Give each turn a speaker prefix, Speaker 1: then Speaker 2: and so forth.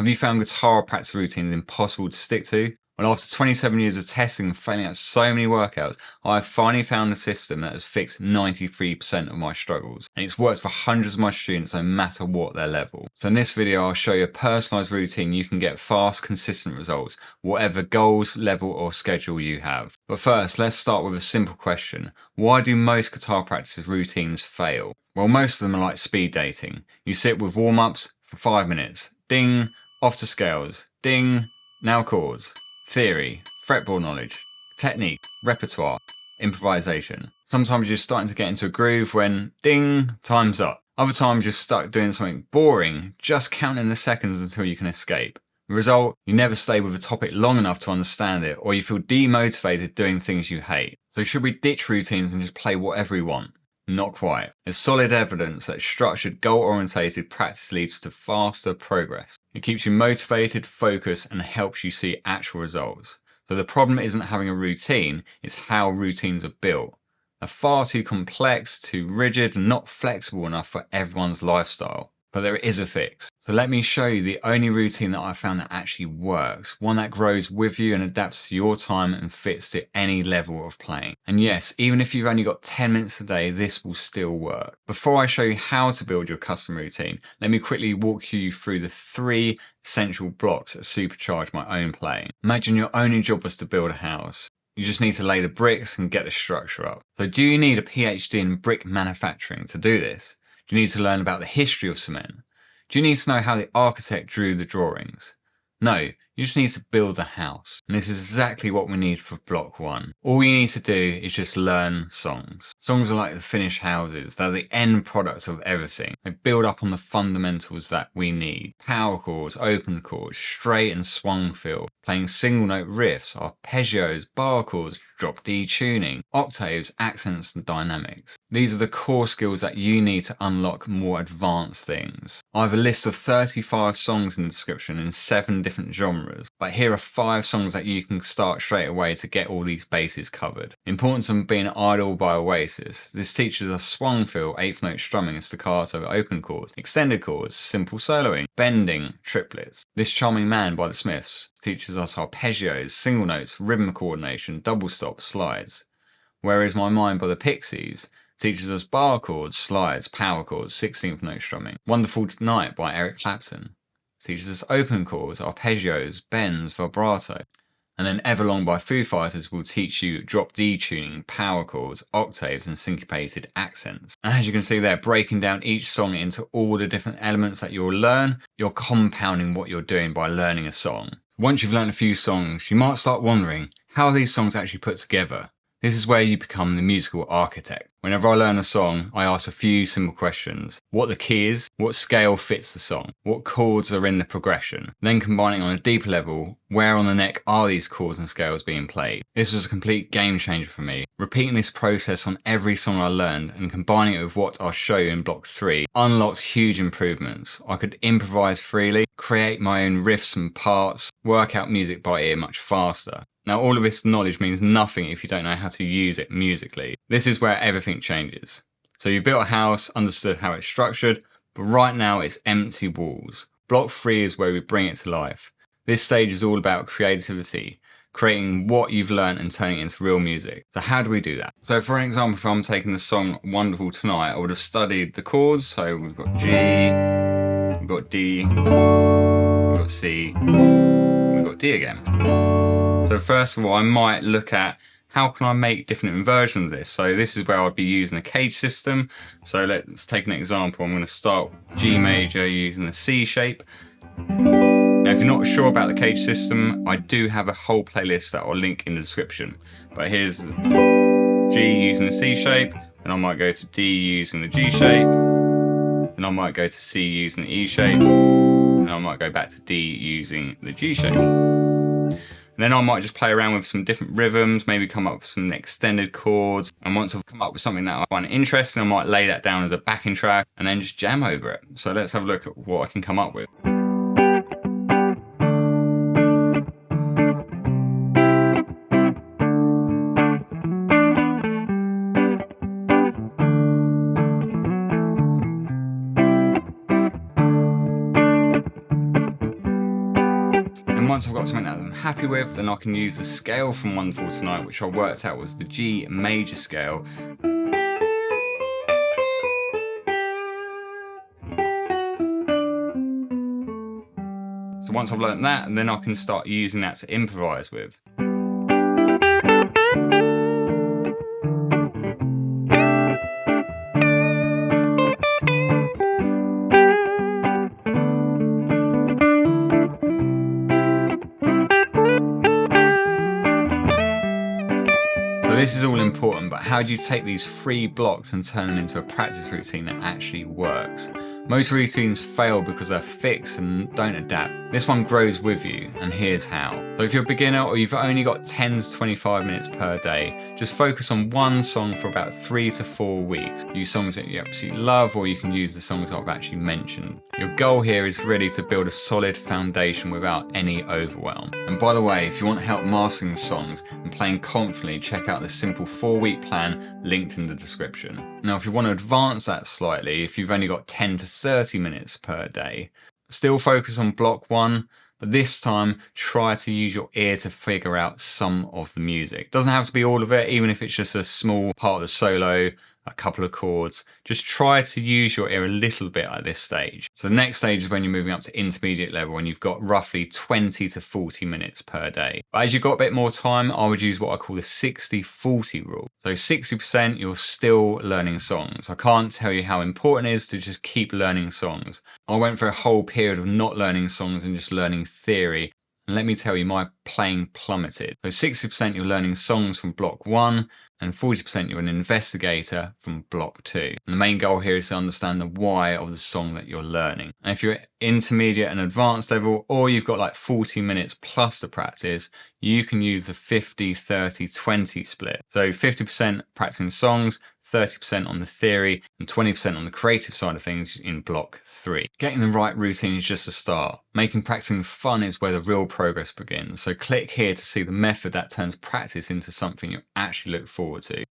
Speaker 1: Have you found guitar practice routines impossible to stick to? Well, after 27 years of testing and failing out so many workouts, I've finally found a system that has fixed 93% of my struggles. And it's worked for hundreds of my students no matter what their level. So in this video, I'll show you a personalized routine you can get fast, consistent results, whatever goals, level, or schedule you have. But first, let's start with a simple question. Why do most guitar practice routines fail? Well, most of them are like speed dating. You sit with warm-ups for 5 minutes. Ding, off to scales. Ding, now chords. Theory, fretboard knowledge, technique, repertoire, improvisation. Sometimes you're starting to get into a groove when, ding, time's up. Other times you're stuck doing something boring, just counting the seconds until you can escape. The result, you never stay with a topic long enough to understand it, or you feel demotivated doing things you hate. So should we ditch routines and just play whatever we want? Not quite. There's solid evidence that structured, goal-orientated practice leads to faster progress. It keeps you motivated, focused, and helps you see actual results. So the problem isn't having a routine, it's how routines are built. They're far too complex, too rigid, and not flexible enough for everyone's lifestyle. But there is a fix. So let me show you the only routine that I found that actually works. One that grows with you and adapts to your time and fits to any level of playing. And yes, even if you've only got 10 minutes a day, this will still work. Before I show you how to build your custom routine, let me quickly walk you through the 3 essential blocks that supercharge my own playing. Imagine your only job was to build a house. You just need to lay the bricks and get the structure up. So do you need a PhD in brick manufacturing to do this? Do you need to learn about the history of cement? Do you need to know how the architect drew the drawings? No, you just need to build the house. And this is exactly what we need for block 1. All you need to do is just learn songs. Songs are like the finished houses. They're the end product of everything. They build up on the fundamentals that we need. Power chords, open chords, straight and swung feel, playing single note riffs, arpeggios, bar chords, drop D tuning, octaves, accents, and dynamics. These are the core skills that you need to unlock more advanced things. I have a list of 35 songs in the description in 7 different genres, but here are 5 songs that you can start straight away to get all these bases covered. Importance of Being Idle by Oasis. This teaches us swung feel, 8th note strumming, staccato, open chords, extended chords, simple soloing, bending, triplets. This Charming Man by the Smiths teaches us arpeggios, single notes, rhythm coordination, double stops, slides. Where Is My Mind by the Pixies teaches us bar chords, slides, power chords, 16th note strumming. Wonderful Night by Eric Clapton teaches us open chords, arpeggios, bends, vibrato. And then Everlong by Foo Fighters will teach you drop D tuning, power chords, octaves, and syncopated accents. And as you can see there, breaking down each song into all the different elements that you'll learn, you're compounding what you're doing by learning a song. Once you've learned a few songs, you might start wondering, how are these songs actually put together? This is where you become the musical architect. Whenever I learn a song, I ask a few simple questions. What the key is, what scale fits the song, what chords are in the progression. Then combining on a deeper level, where on the neck are these chords and scales being played. This was a complete game changer for me. Repeating this process on every song I learned and combining it with what I'll show you in block 3 unlocked huge improvements. I could improvise freely, create my own riffs and parts, work out music by ear much faster. Now all of this knowledge means nothing if you don't know how to use it musically. This is where everything changes. So you've built a house, understood how it's structured, but right now it's empty walls. Block 3 is where we bring it to life. This stage is all about creativity, creating what you've learned and turning it into real music. So how do we do that? So for an example, if I'm taking the song Wonderful Tonight, I would have studied the chords. So we've got G, we've got D, we've got C, we've got D again. So first of all, I might look at how can I make different inversions of this. So this is where I'd be using a cage system. So let's take an example. I'm going to start G major using the C shape. Now if you're not sure about the cage system, I do have a whole playlist that I'll link in the description. But here's G using the C shape, and I might go to D using the G shape, and I might go to C using the E shape, and I might go back to D using the G shape. And then I might just play around with some different rhythms, maybe come up with some extended chords. And once I've come up with something that I find interesting, I might lay that down as a backing track and then just jam over it. So let's have a look at what I can come up with. And once I've got something that I'm happy with, then I can use the scale from Wonderful Tonight, which I worked out was the G major scale. So once I've learnt that, and then I can start using that to improvise with. So this is all important, but how do you take these 3 blocks and turn them into a practice routine that actually works? Most routines fail because they're fixed and don't adapt. This one grows with you, and here's how. So if you're a beginner or you've only got 10 to 25 minutes per day, just focus on one song for about 3 to 4 weeks. Use songs that you absolutely love, or you can use the songs I've actually mentioned. Your goal here is really to build a solid foundation without any overwhelm. And by the way, if you want help mastering the songs and playing confidently, check out the simple 4-week plan linked in the description. Now, if you want to advance that slightly, if you've only got 10 to 30 minutes per day, still focus on block 1, but this time try to use your ear to figure out some of the music. Doesn't have to be all of it, even if it's just a small part of the solo, a couple of chords. Just try to use your ear a little bit at this stage. So the next stage is when you're moving up to intermediate level and you've got roughly 20 to 40 minutes per day. But as you've got a bit more time, I would use what I call the 60-40 rule. So 60% you're still learning songs. I can't tell you how important it is to just keep learning songs. I went for a whole period of not learning songs and just learning theory. And let me tell you, my playing plummeted. So 60% you're learning songs from block 1, and 40% you're an investigator from block 2. And the main goal here is to understand the why of the song that you're learning. And if you're intermediate and advanced level, or you've got like 40 minutes plus to practice, you can use the 50-30-20 split. So 50% practicing songs, 30% on the theory, and 20% on the creative side of things in block 3. Getting the right routine is just a start. Making practicing fun is where the real progress begins. So click here to see the method that turns practice into something you actually look forward to.